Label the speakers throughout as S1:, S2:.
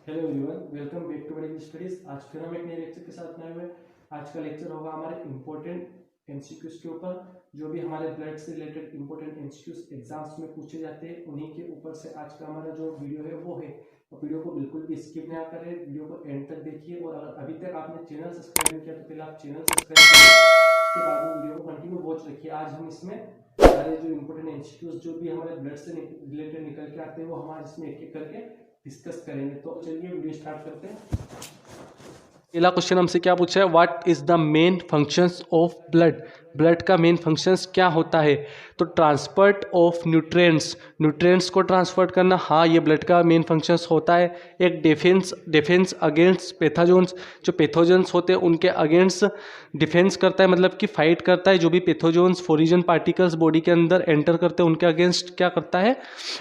S1: Hello everyone, welcome back to medical studies. आज फिर हम एक नए लेक्चर के साथ आए हुए हैं। आज का लेक्चर होगा हमारे इंपॉर्टेंट एमसीक्यूज के ऊपर, जो भी हमारे ब्लड से रिलेटेड इंपॉर्टेंट एमसीक्यूज एग्जाम्स में पूछे जाते हैं, उन्हीं के ऊपर से आज का हमारा जो वीडियो है वो है। तो वीडियो को बिल्कुल भी स्किप ना करें, वीडियो को एंड तक देखिए। और अगर अभी तक आपने चैनल सब्सक्राइब नहीं किया तो पहले आप चैनल सब्सक्राइब करिए, उसके बाद में वीडियो को कंटिन्यू वॉच रखिए। आज हम इसमें सारे जो इंपॉर्टेंट एमसीक्यूज जो भी हमारे ब्लड से रिलेटेड निकल के आते हैं वो हमारे इसमें एक एक करके डिस्कस करेंगे। तो चलिए वीडियो स्टार्ट करते हैं। पहला क्वेश्चन हमसे क्या पूछा है, what is the main functions of blood. Blood का मेन फंक्शंस क्या होता है? तो ट्रांसपोर्ट ऑफ न्यूट्रिएंट्स, न्यूट्रिएंट्स को ट्रांसपोर्ट करना, हाँ ये ब्लड का मेन फंक्शंस होता है। एक डिफेंस अगेंस्ट पैथोजेंस, जो पैथोजेंस होते हैं उनके अगेंस्ट डिफेंस करता है, मतलब कि फाइट करता है। जो भी पैथोजेंस फॉरिजन पार्टिकल्स बॉडी के अंदर एंटर करते हैं उनके अगेंस्ट क्या करता है,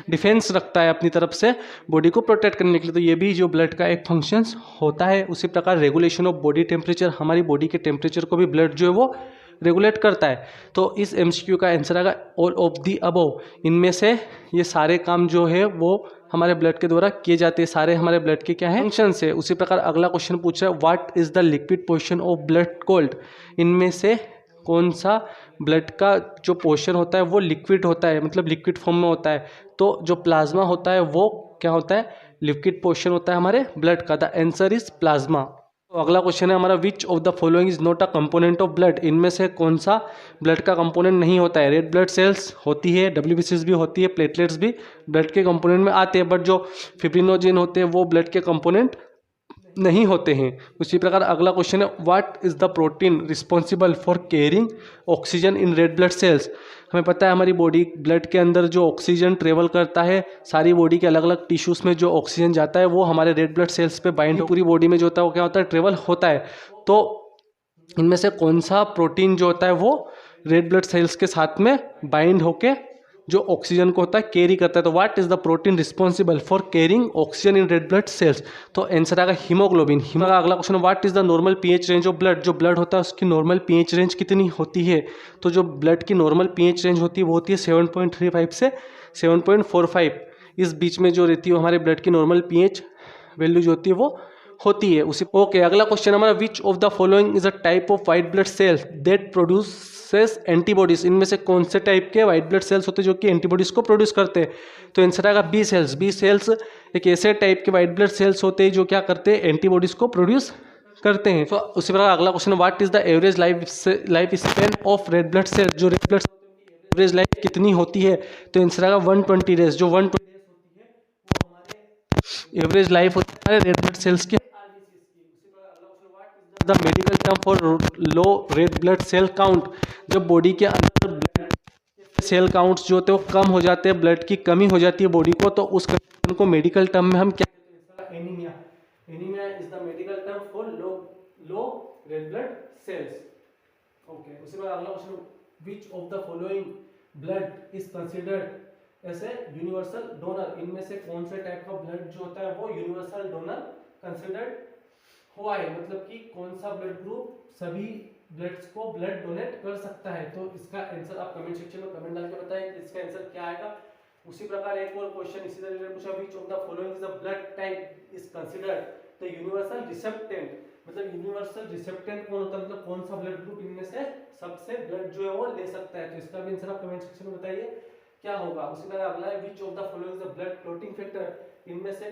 S1: डिफेंस रखता है अपनी तरफ से बॉडी को प्रोटेक्ट करने के लिए। तो ये भी जो ब्लड का एक फंक्शंस होता है। उसी प्रकार रेगुलेशन ऑफ बॉडी टेम्परेचर, हमारी बॉडी के टेम्परेचर को भी ब्लड जो है वो रेगुलेट करता है। तो इस एमसीक्यू का आंसर आएगा ऑल ऑफ दी अबव। इनमें से ये सारे काम जो है वो हमारे ब्लड के द्वारा किए जाते हैं। सारे हमारे ब्लड के क्या है, फंक्शंस है। उसी प्रकार अगला क्वेश्चन पूछा है, what is the liquid portion of blood cold. इनमें से कौन सा ब्लड का जो पोर्शन होता है वो लिक्विड होता है, मतलब लिक्विड फॉर्म में होता है। तो जो प्लाज्मा होता है वो क्या होता है, लिक्विड पोर्शन होता है हमारे ब्लड का। The answer is plasma. तो अगला क्वेश्चन है हमारा, विच of the following is not a component of blood. इनमें से कौन सा ब्लड का कंपोनेंट नहीं होता है। रेड ब्लड सेल्स होती है, डब्ल्यूबीसीज भी होती है, प्लेटलेट्स भी ब्लड के कंपोनेंट में आते हैं, बट जो फिब्रिनोजेन होते हैं वो ब्लड के कंपोनेंट नहीं होते हैं। उसी प्रकार अगला क्वेश्चन है, what is the protein responsible for carrying oxygen in red blood sales. हमें पता है हमारी बॉडी ब्लड के अंदर जो ऑक्सीजन ट्रेवल करता है, सारी बॉडी के अलग अलग टिश्यूज में जो ऑक्सीजन जाता है वो हमारे रेड ब्लड सेल्स पे बाइंड, पूरी बॉडी में जो होता है वो क्या होता है, ट्रेवल होता है। तो इनमें से कौन सा प्रोटीन जो होता है वो रेड ब्लड सेल्स के साथ में बाइंड होके जो ऑक्सीजन को होता है कैरी करता है। तो what is the protein responsible for carrying oxygen in red blood sales. तो आंसर आएगा हीमोग्लोबिन। अगला question, what is the normal pH range of blood. जो ब्लड होता है उसकी नॉर्मल पीएच रेंज कितनी होती है। तो जो ब्लड की नॉर्मल पीएच रेंज होती है वो होती है 7.35 से 7.45, इस बीच में जो रहती है हमारे ब्लड की नॉर्मल पीएच वैल्यू जो होती है वो होती है उसी। ओके, अगला क्वेश्चन हमारा, विच of the following is a type of white blood cells that produces antibodies. इनमें से कौन से टाइप के व्हाइट ब्लड सेल्स होते हैं जो कि एंटीबॉडीज को प्रोड्यूस करते हैं। तो आंसर आएगा बी सेल्स। बी सेल्स एक ऐसे टाइप के व्हाइट ब्लड सेल्स होते हैं जो क्या करते हैं, एंटीबॉडीज को प्रोड्यूस करते हैं। तो उसी प्रकार अगला question, what is the average life span of red blood sales. जो रेड ब्लड एवरेज लाइफ कितनी होती है। तो आंसर आएगा 120 डेज। जो 120 एवरेज लाइफ होती है हमारे रेड ब्लड सेल्स की। The medical term for low red blood cell count. जब बॉडी के अंदर ब्लड सेल काउंट्स जो होते हैं वो कम हो जाते हैं, ब्लड की कमी हो जाती है बॉडी को, तो उस कंडीशन को मेडिकल टर्म में हम क्या, anaemia. Anaemia is the medical term for low red blood cells. Okay, उसी बार अगला question, which of the following blood is considered as a universal donor. इनमें से कौन से टाइप का ब्लड जो होता है वो यूनिवर्सल डोनर कंसीडर्ड हुआ है, मतलब कि कौन सा ब्लड ग्रुप सभी ब्लड्स को ब्लड डोनेट कर सकता है। तो इसका आंसर आप कमेंट सेक्शन में कमेंट डाल के बताएं कि इसका आंसर क्या आएगा। उसी प्रकार एक और क्वेश्चन इसी तरह पूछा, which of the following is a blood type is considered the universal recipient. मतलब यूनिवर्सल रिसेप्टेंट कौन होता है, मतलब कौन सा ब्लड ग्रुप इनमें से सबसे ब्लड जो है वो ले सकता है। तो इसका भी आंसर आप कमेंट सेक्शन में बताइए क्या होगा। उसी तरह अगला है, which of the following is a blood clotting factor. इनमें से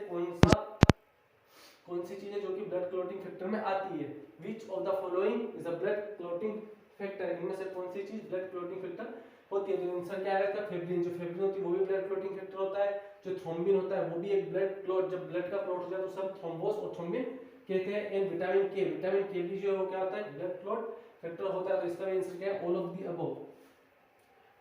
S1: कौन सी चीज है जो कि ब्लड क्लॉटिंग फैक्टर में आती है। विच of the following is a blood clotting factor. इनमें से कौन सी चीज ब्लड क्लॉटिंग फैक्टर होती है। तो आंसर क्या आएगा, फेब्रिन। जो फेब्रिन होती है वो भी ब्लड क्लॉटिंग फैक्टर होता है। जो थ्रोम्बिन होता है वो भी एक ब्लड क्लॉट, जब ब्लड का क्लॉट हो जाए तो सब थ्रोम्बोस और थ्रोम्बिन कहते हैं। एंड विटामिन के, विटामिन के भी जो है वो क्या होता है, ब्लड क्लॉट फैक्टर होता है। तो इसका भी आंसर क्या है, ऑल ऑफ द अबव।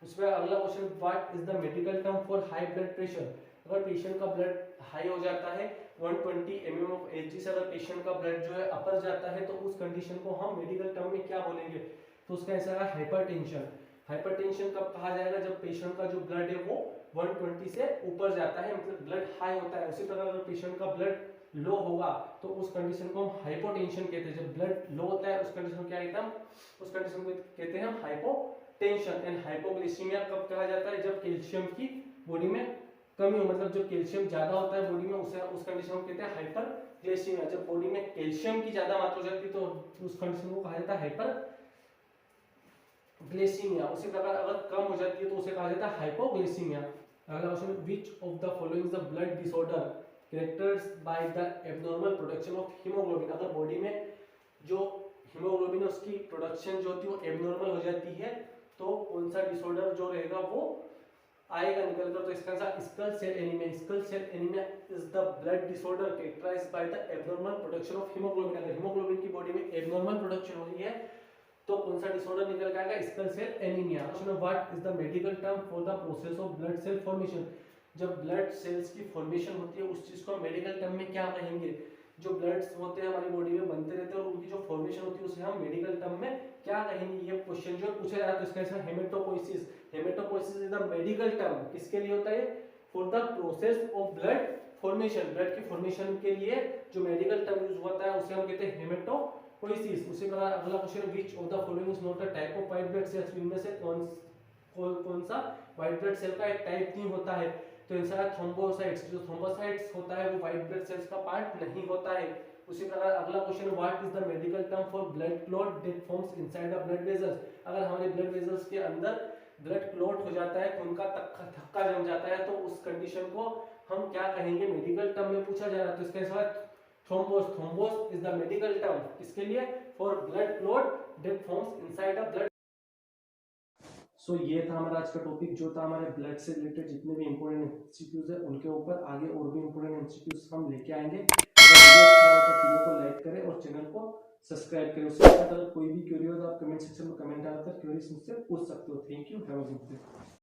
S1: उसमें अगला question, what is the medical term for high blood pressure. अगर पेशेंट का ब्लड हाई हो जाता है 120 mm ऑफ Hg से, अगर पेशेंट का ब्लड जो है अपर जाता है तो उस कंडीशन को हम मेडिकल टर्म में क्या बोलेंगे। तो उसका आंसर है हाइपरटेंशन। हाइपरटेंशन कब कहा जाएगा, जब पेशेंट का जो ब्लड है वो 120 से ऊपर जाता है, मतलब ब्लड हाई होता है। उसी प्रकार अगर पेशेंट का ब्लड लो होगा तो उस कंडीशन को हम हाइपोटेंशन कहते हैं। जब ब्लड लो होता है उस कंडीशन को क्या एकदम, उस कंडीशन को कहते हैं हाइपोटेंशन। एंड हाइपोग्लिसीमिया कब कहा जाता है, जब कैल्शियम की बॉडी में कमी हो, मतलब जो कैल्शियम ज्यादा होता है बॉडी में उसे उस कंडीशन को कहते हैं हाइपरग्लाइसीमिया। जब बॉडी में कैल्शियम की ज्यादा मात्रा हो जाती है तो उस कंडीशन को कहा जाता है हाइपरग्लाइसीमिया। उसी प्रकार अगर कम हो जाती है तो उसे कहा जाता है हाइपोग्लाइसीमिया। अगला question, which of the following is the blood disorder characterised by the abnormal production of haemoglobin. अगर बॉडी में जो हीमोग्लोबिन है उसकी प्रोडक्शन जो होती है वो एब्नॉर्मल हो जाती है तो कौन सा डिसऑर्डर जो रहेगा वो आएगा निकल कर। तो इसका answer sickle cell anaemia. Sickle cell anaemia is the blood disorder characterised by the abnormal production of haemoglobin. अगर हीमोग्लोबिन की बॉडी में एब्नॉर्मल प्रोडक्शन हो रही है तो कौन सा डिसऑर्डर निकल के आएगा, sickle cell anaemia. Question, what is the medical term for the process of blood cell formation. जब ब्लड सेल्स की फॉर्मेशन होती है उस चीज को हम मेडिकल टर्म में क्या कहेंगे। जो ब्लड्स होते हैं हमारी बॉडी में बनते रहते हैं और उनकी जो फॉर्मेशन होती है उसे हम मेडिकल टर्म में क्या कहेंगे, ये क्वेश्चन जो पूछा जा रहा है। तो इसका answer haematopoiesis. Haematopoiesis is the medical term, किसके लिए होता है, for the process of blood formation. Blood की फॉर्मेशन के लिए जो मेडिकल टर्म यूज होता है उसे हम कहते हैं हेमेटोपोइसिस। उसी प्रकार अगला question, which of the following is not a type of white blood cells. इनमें से कौन सा व्हाइट ब्लड सेल का एक टाइप नहीं होता है। तो आंसर है थ्रोम्बोसाइट्स। जो थ्रोम्बोसाइट्स होता है वो व्हाइट ब्लड सेल्स का पार्ट नहीं होता है। उसी प्रकार अगला question, what is the medical term for blood clot that forms inside the blood vessels. अगर हमारे ब्लड वेसल्स के अंदर ब्लड क्लॉट हो जाता है तो उनका थक्का जम जाता है तो उस कंडीशन को हम क्या कहेंगे, मेडिकल टर्म में पूछा जा रहा है। तो इसका आंसर है thrombus. Thrombus is the medical term, किसके लिए, for blood clot that forms inside the blood. So ये था हमारा आज का टॉपिक, जो था हमारे ब्लड से रिलेटेड जितने भी इंपॉर्टेंट एमसीक्यूज है उनके ऊपर आगे और भी इंपॉर्टेंट एमसीक्यूज हम लेके आएंगे। अगर वीडियो को लाइक करें और चैनल को सब्सक्राइब करें। उसके बाद अगर कोई भी क्वेरी हो तो आप कमेंट सेक्शन में कमेंट डालकर क्वेरीज मुझसे पूछ सकते हो। Thank you, have a good day.